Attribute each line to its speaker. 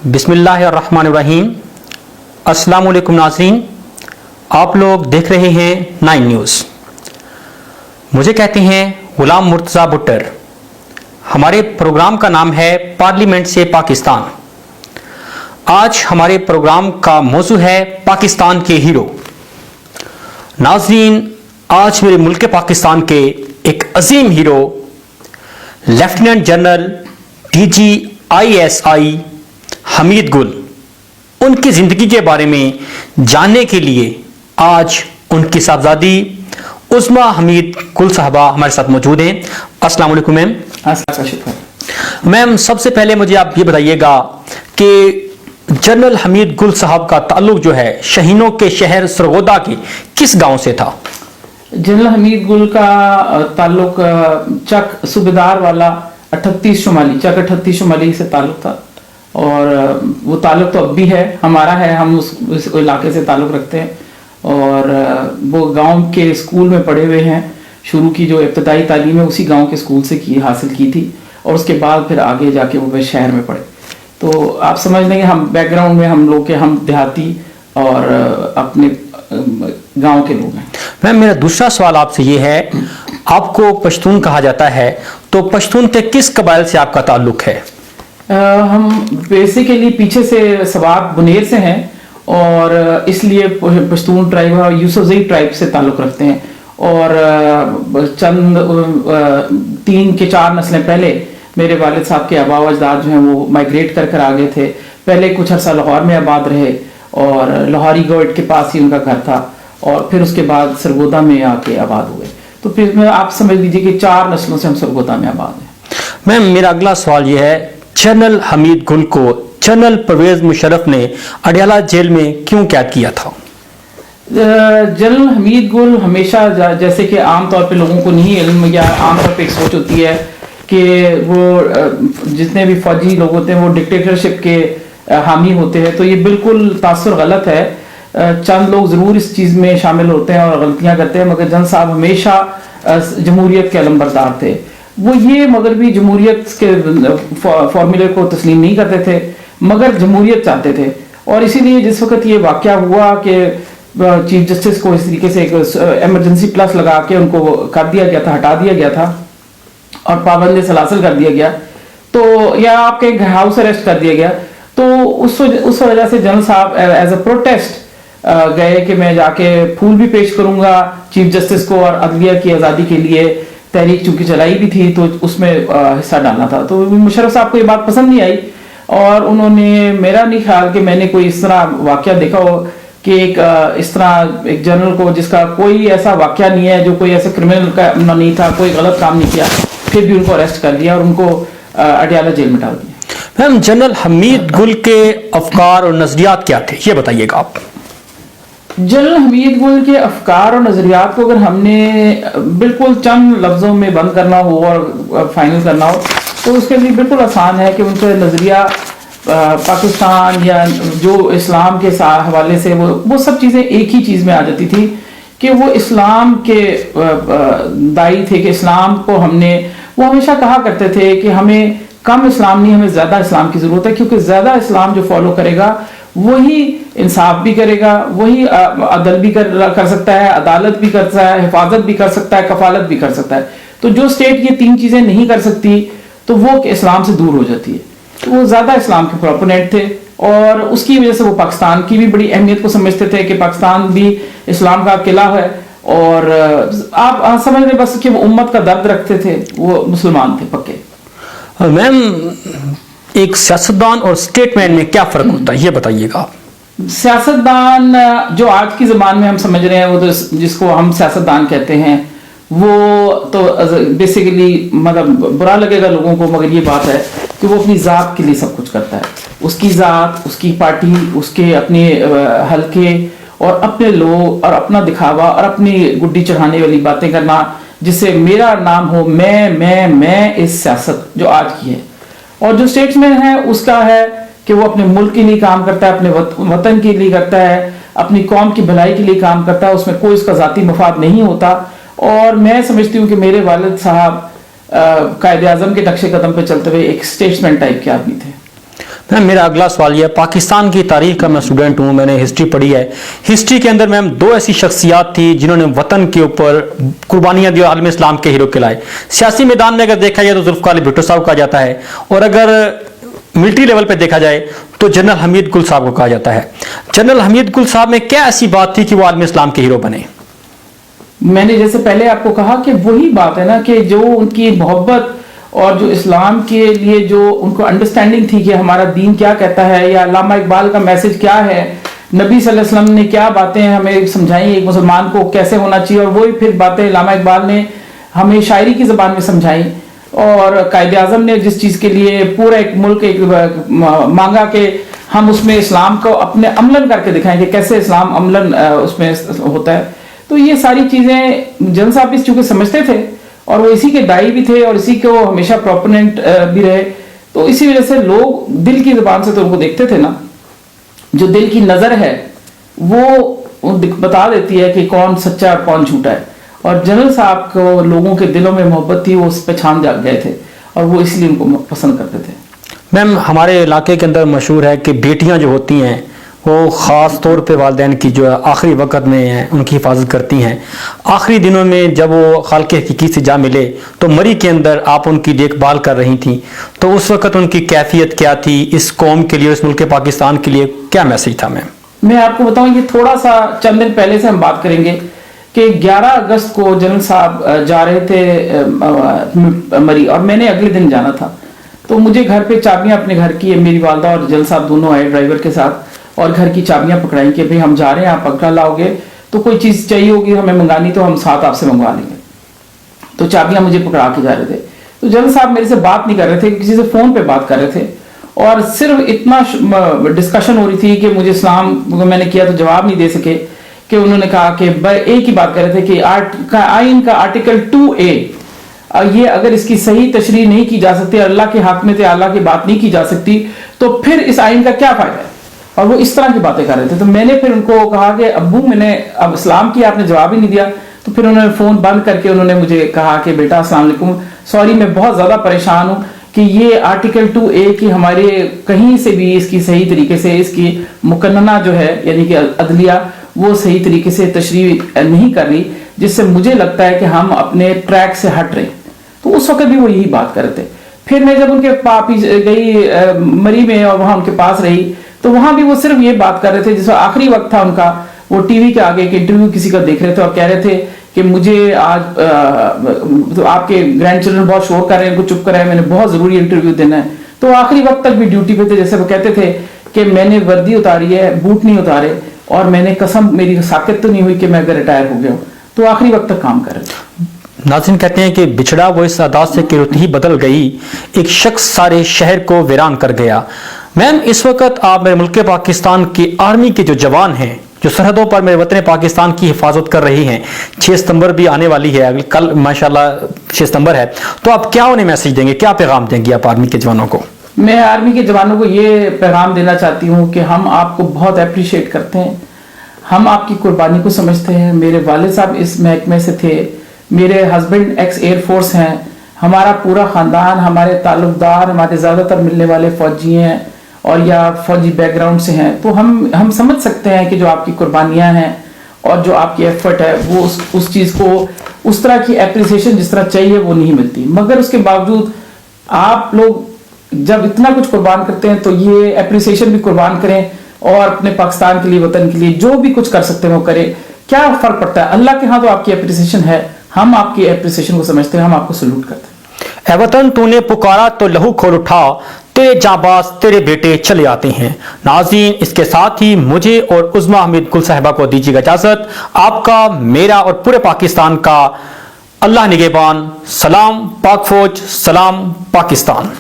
Speaker 1: بسم اللہ الرحمن الرحیم۔ السلام علیکم ناظرین، آپ لوگ دیکھ رہے ہیں 9 نیوز۔ مجھے کہتے ہیں غلام مرتضیٰ بٹر۔ ہمارے پروگرام کا نام ہے پارلیمنٹ سے پاکستان۔ آج ہمارے پروگرام کا موضوع ہے پاکستان کے ہیرو۔ ناظرین، آج میرے ملک پاکستان کے ایک عظیم ہیرو لیفٹیننٹ جنرل DGISI حمید گل، ان کی زندگی کے بارے میں جاننے کے لیے آج ان کی صاحبزادی عظمیٰ حمید گل صاحبہ ہمارے ساتھ موجود ہیں۔ السلام علیکم میم۔
Speaker 2: کا شکر
Speaker 1: میم، سب سے پہلے مجھے آپ یہ بتائیے گا کہ جنرل حمید گل صاحب کا تعلق جو ہے شہینوں کے شہر سرگودا کے کس گاؤں سے تھا؟
Speaker 2: جنرل حمید گل کا تعلق چک صوبیدار والا 38 شمالی چک 38 شمالی سے تعلق تھا، اور وہ تعلق تو اب بھی ہے، ہمارا ہے، ہم اس علاقے سے تعلق رکھتے ہیں، اور وہ گاؤں کے اسکول میں پڑھے ہوئے ہیں۔ شروع کی جو ابتدائی تعلیم ہے اسی گاؤں کے اسکول سے حاصل کی تھی، اور اس کے بعد پھر آگے جا کے وہ شہر میں پڑھے۔ تو آپ سمجھ لیں کہ ہم بیک گراؤنڈ میں ہم لوگ کے ہم دیہاتی اور اپنے گاؤں کے لوگ ہیں۔
Speaker 1: میم، میرا دوسرا سوال آپ سے یہ ہے، آپ کو پشتون کہا جاتا ہے، تو پشتون کے کس قبائل سے آپ کا تعلق ہے؟
Speaker 2: ہم بیسیکلی پیچھے سے سوات بنیر سے ہیں، اور اس لیے پشتون ٹرائب اور یوسفزئی ٹرائب سے تعلق رکھتے ہیں، اور چند 3 کے 4 نسلیں پہلے میرے والد صاحب کے آباء و اجداد جو ہیں وہ مائگریٹ کر آگے تھے۔ پہلے کچھ عرصہ لاہور میں آباد رہے، اور لاہوری گوٹ کے پاس ہی ان کا گھر تھا، اور پھر اس کے بعد سرگودا میں آ کے آباد ہوئے۔ تو پھر آپ سمجھ لیجیے کہ 4 نسلوں سے ہم سرگودا میں آباد ہیں۔
Speaker 1: میم، میرا اگلا سوال یہ ہے، جنرل حمید گل کو جنرل پرویز مشرف نے اڈیالہ جیل میں کیوں قید کیا تھا؟
Speaker 2: جنرل حمید گل ہمیشہ جیسے کہ عام طور پہ لوگوں کو نہیں علم، یا عام طور پہ ایک سوچ ہوتی ہے کہ وہ جتنے بھی فوجی لوگ ہوتے ہیں وہ ڈکٹیٹرشپ کے حامی ہوتے ہیں، تو یہ بالکل تاثر غلط ہے۔ چند لوگ ضرور اس چیز میں شامل ہوتے ہیں اور غلطیاں کرتے ہیں، مگر جنرل صاحب ہمیشہ جمہوریت کے علمبردار تھے۔ وہ یہ مغربی جمہوریت کے فارمولے کو تسلیم نہیں کرتے تھے، مگر جمہوریت چاہتے تھے، اور اسی لیے جس وقت یہ واقعہ ہوا کہ چیف جسٹس کو اس طریقے سے ایک ایمرجنسی پلس لگا کے ان کو کر دیا گیا تھا، ہٹا دیا گیا تھا، اور پابند سلاسل کر دیا گیا، تو یا آپ کے ہاؤس اریسٹ کر دیا گیا، تو اس وجہ سے جنرل صاحب ایز اے پروٹیسٹ گئے کہ میں جا کے پھول بھی پیش کروں گا چیف جسٹس کو، اور عدلیہ کی آزادی کے لیے تحریک چونکہ چلائی بھی تھی تو اس میں حصہ ڈالنا تھا۔ تو مشرف صاحب کو یہ بات پسند نہیں آئی، اور انہوں نے، میرا نہیں خیال کہ میں نے کوئی اس طرح واقعہ دیکھا ہو کہ ایک اس طرح ایک جنرل کو جس کا کوئی ایسا واقعہ نہیں ہے، جو کوئی ایسا کرمنل کا نہیں تھا، کوئی غلط کام نہیں کیا، پھر بھی ان کو اریسٹ کر لیا اور ان کو اڈیالہ جیل میں ڈال دیا۔
Speaker 1: میم، جنرل حمید گل کے افکار اور نظریات کیا تھے، یہ بتائیے گا آپ۔
Speaker 2: جنرل حمید گل کے افکار اور نظریات کو اگر ہم نے بالکل چند لفظوں میں بند کرنا ہو اور فائنل کرنا ہو تو اس کے لیے بالکل آسان ہے کہ ان کا نظریہ پاکستان یا جو اسلام کے حوالے سے وہ سب چیزیں ایک ہی چیز میں آ جاتی تھی کہ وہ اسلام کے داعی تھے، کہ اسلام کو وہ ہمیشہ کہا کرتے تھے کہ ہمیں کم اسلام نہیں، ہمیں زیادہ اسلام کی ضرورت ہے، کیونکہ زیادہ اسلام جو فالو کرے گا وہی انصاف بھی کرے گا، وہی عدل بھی کر سکتا ہے، عدالت بھی کر سکتا ہے، حفاظت بھی کر سکتا ہے، کفالت بھی کر سکتا ہے۔ تو جو اسٹیٹ یہ 3 چیزیں نہیں کر سکتی تو وہ اسلام سے دور ہو جاتی ہے۔ تو وہ زیادہ اسلام کے پروپوننٹ تھے، اور اس کی وجہ سے وہ پاکستان کی بھی بڑی اہمیت کو سمجھتے تھے کہ پاکستان بھی اسلام کا قلعہ ہے، اور آپ سمجھ لیں بس کہ وہ امت کا درد رکھتے تھے، وہ مسلمان تھے پکے۔
Speaker 1: میم، ایک سیاستدان اور اسٹیٹ مین میں کیا فرق ہوتا ہے، یہ بتائیے گا۔
Speaker 2: سیاستدان جو آج کی زبان میں ہم سمجھ رہے ہیں، وہ تو جس کو ہم سیاستدان کہتے ہیں، وہ تو بیسیکلی مطلب برا لگے گا لوگوں کو، مگر یہ بات ہے کہ وہ اپنی ذات کے لیے سب کچھ کرتا ہے، اس کی ذات، اس کی پارٹی، اس کے اپنے حلقے اور اپنے لوگ اور اپنا دکھاوا اور اپنی گڈی چڑھانے والی باتیں کرنا، جس سے میرا نام ہو، میں اس سیاست جو آج کی ہے۔ اور جو اسٹیٹس مین ہے اس کا ہے کہ وہ اپنے ملک کے لیے کام کرتا ہے، اپنے وطن کے لیے کرتا ہے، اپنی قوم کی بھلائی کے لیے کام کرتا ہے، اس میں کوئی اس کا ذاتی مفاد نہیں ہوتا۔ اور میں سمجھتی ہوں کہ میرے والد صاحب قائد اعظم کے نقش قدم پہ چلتے ہوئے ایک اسٹیٹسمین ٹائپ کے آدمی تھے۔
Speaker 1: میم میرا اگلا سوال یہ ہے، پاکستان کی تاریخ کا میں اسٹوڈنٹ ہوں، میں نے ہسٹری پڑھی ہے. ہسٹری کے اندر میم 2 ایسی شخصیات تھی جنہوں نے وطن کے اوپر قربانیاں دی اور عالم اسلام کے ہیرو کہلائے. سیاسی میدان میں اگر دیکھا جائے تو ذوالفقار علی بھٹو صاحب کہا جاتا ہے، اور اگر ملٹری لیول پہ دیکھا جائے تو جنرل حمید گل صاحب کو کہا جاتا ہے. جنرل حمید گل صاحب میں کیا ایسی بات تھی کہ وہ عالم اسلام کے ہیرو بنے؟
Speaker 2: میں نے جیسے پہلے آپ کو کہا کہ وہی بات ہے نا کہ جو ان کی محبت اور جو اسلام کے لیے جو ان کو انڈرسٹینڈنگ تھی کہ ہمارا دین کیا کہتا ہے، یا علامہ اقبال کا میسج کیا ہے، نبی صلی اللہ علیہ وسلم نے کیا باتیں ہمیں سمجھائیں ایک مسلمان کو کیسے ہونا چاہیے، اور وہی پھر باتیں علامہ اقبال نے ہمیں شاعری کی زبان میں سمجھائیں، اور قائد اعظم نے جس چیز کے لیے پورا ایک ملک مانگا کہ ہم اس میں اسلام کو اپنے عملاً کر کے دکھائیں کہ کیسے اسلام عملاً اس میں ہوتا ہے. تو یہ ساری چیزیں جن صاحب اس چونکہ سمجھتے تھے اور وہ اسی کے دائی بھی تھے اور اسی کو ہمیشہ پروپوننٹ بھی رہے، تو اسی وجہ سے لوگ دل کی زبان سے تو ان کو دیکھتے تھے نا. جو دل کی نظر ہے وہ بتا دیتی ہے کہ کون سچا اور کون جھوٹا ہے، اور جنرل صاحب کو لوگوں کے دلوں میں محبت تھی، وہ اس پہ چھان جا گئے تھے اور وہ اس لیے ان کو پسند کرتے تھے.
Speaker 1: میم ہمارے علاقے کے اندر مشہور ہے کہ بیٹیاں جو ہوتی ہیں وہ خاص طور پہ والدین کی جو آخری وقت میں ہیں ان کی حفاظت کرتی ہیں. آخری دنوں میں جب وہ خالق حقیقی سے جا ملے تو مری کے اندر آپ ان کی دیکھ بھال کر رہی تھیں، تو اس وقت ان کی کیفیت کیا تھی؟ اس قوم کے لیے، اس ملک پاکستان کے لیے کیا میسج تھا میم؟
Speaker 2: میں آپ کو بتاؤں کہ تھوڑا سا چند دن پہلے سے ہم بات کریں گے کہ 11 اگست کو جنرل صاحب جا رہے تھے مری، اور میں نے اگلے دن جانا تھا. تو مجھے گھر پہ چابیاں اپنے گھر کی، میری والدہ اور جنرل صاحب دونوں آئے ڈرائیور کے ساتھ، اور گھر کی چابیاں پکڑائیں کہ بھئی ہم جا رہے ہیں، آپ پکڑا لاؤ گے تو کوئی چیز چاہیے ہوگی ہمیں منگانی تو ہم ساتھ آپ سے منگوا لیں گے. تو چابیاں مجھے پکڑا کے جا رہے تھے. تو جنرل صاحب میرے سے بات نہیں کر رہے تھے، کسی سے فون پہ بات کر رہے تھے، اور صرف اتنا ڈسکشن ہو رئی تھی کہ مجھے اسلام میں نے کیا تو جواب نہیں دے سکے، کہ انہوں نے کہا کہ ایک ہی بات کر رہے تھے کہ آئین کا آرٹیکل 2A یہ اگر اس کی صحیح تشریح نہیں کی جا سکتی، اللہ کے حاکمیت اعلیٰ کی بات نہیں کی جا سکتی، تو پھر اس آئین کا کیا فائدہ ہے. اور وہ اس طرح کی باتیں کر رہے تھے. تو میں نے پھر ان کو کہا کہ ابو میں نے اب اسلام کی آپ نے جواب ہی نہیں دیا. تو پھر انہوں نے فون بند کر کے انہوں نے مجھے کہا کہ بیٹا السلام علیکم، سوری میں بہت زیادہ پریشان ہوں کہ یہ آرٹیکل 2A کی ہمارے کہیں سے بھی اس کی صحیح طریقے سے اس کی مقننہ جو ہے یعنی کہ عدلیہ وہ صحیح طریقے سے تشریح نہیں کر رہی، جس سے مجھے لگتا ہے کہ ہم اپنے ٹریک سے ہٹ رہے. تو اس وقت بھی وہ یہی بات کر رہے تھے. پھر میں جب ان کے پاپی گئی مری میں اور وہاں ان کے پاس رہی تو وہاں بھی وہ صرف یہ بات کر رہے تھے. جس آخری وقت تھا ان کا، وہ ٹی وی کے آگے ایک انٹرویو کسی کا دیکھ رہے تھے اور کہہ رہے تھے کہ مجھے آج آپ کے گرینڈ چلڈرن بہت شور کر رہے ہیں، ان کو چپ کرائے، میں نے بہت ضروری انٹرویو دینا ہے. تو آخری وقت تک بھی ڈیوٹی پہ تھے. جیسے وہ کہتے تھے کہ میں نے وردی اتاری ہے، بوٹ نہیں اتارے، اور میں نے قسم میری ساکت تو نہیں ہوئی کہ میں اگر ریٹائر ہو گیا ہوں. تو آخری وقت تک کام کر رہے تھے.
Speaker 1: ناظرین کہتے ہیں کہ بچھڑا وہ اس عادات سے کہ رت ہی بدل گئی، ایک شخص سارے شہر کو ویران کر گیا. میم اس وقت آپ میرے ملک پاکستان کی آرمی کے جو جوان ہیں جو سرحدوں پر میرے وطن پاکستان کی حفاظت کر رہی ہیں، 6 ستمبر بھی آنے والی ہے، کل ماشاءاللہ 6 ستمبر ہے، تو آپ کیا انہیں میسج دیں گے، کیا پیغام دیں گے آپ آرمی کے جوانوں کو؟
Speaker 2: میں آرمی کے جوانوں کو یہ پیغام دینا چاہتی ہوں کہ ہم آپ کو بہت اپریشیٹ کرتے ہیں، ہم آپ کی قربانی کو سمجھتے ہیں. میرے والد صاحب اس محکمے سے تھے، میرے ہسبینڈ ایکس ایئر فورس ہیں، ہمارا پورا خاندان، ہمارے تعلق دار، ہمارے زیادہ تر ملنے والے فوجی ہیں اور یا فوجی بیک گراؤنڈ سے ہیں. تو ہم سمجھ سکتے ہیں کہ جو آپ کی قربانیاں ہیں اور جو آپ کی ایفرٹ ہے وہ اس چیز کو اس طرح کی اپریسیشن جس طرح چاہیے وہ نہیں ملتی. مگر اس کے باوجود آپ لوگ جب اتنا کچھ قربان کرتے ہیں تو یہ اپریسیشن بھی قربان کریں اور اپنے پاکستان کے لیے، وطن کے لیے جو بھی کچھ کر سکتے ہیں وہ کریں. کیا فرق پڑتا ہے؟ اللہ کے ہاں تو آپ کی اپریسیشن ہے، ہم آپ کی اپریسیشن کو سمجھتے ہیں، ہم آپ کو سلوٹ کرتے ہیں.
Speaker 1: اے وطن تو نے پکارا تو لہو کھول اٹھا، تیرے جانباز تیرے بیٹے چلے آتے ہیں. ناظرین اس کے ساتھ ہی مجھے اور عظمیٰ حمید گل صاحبہ کو دیجیے گا اجازت. آپ کا، میرا اور پورے پاکستان کا اللہ نگہبان. سلام پاک فوج، سلام پاکستان.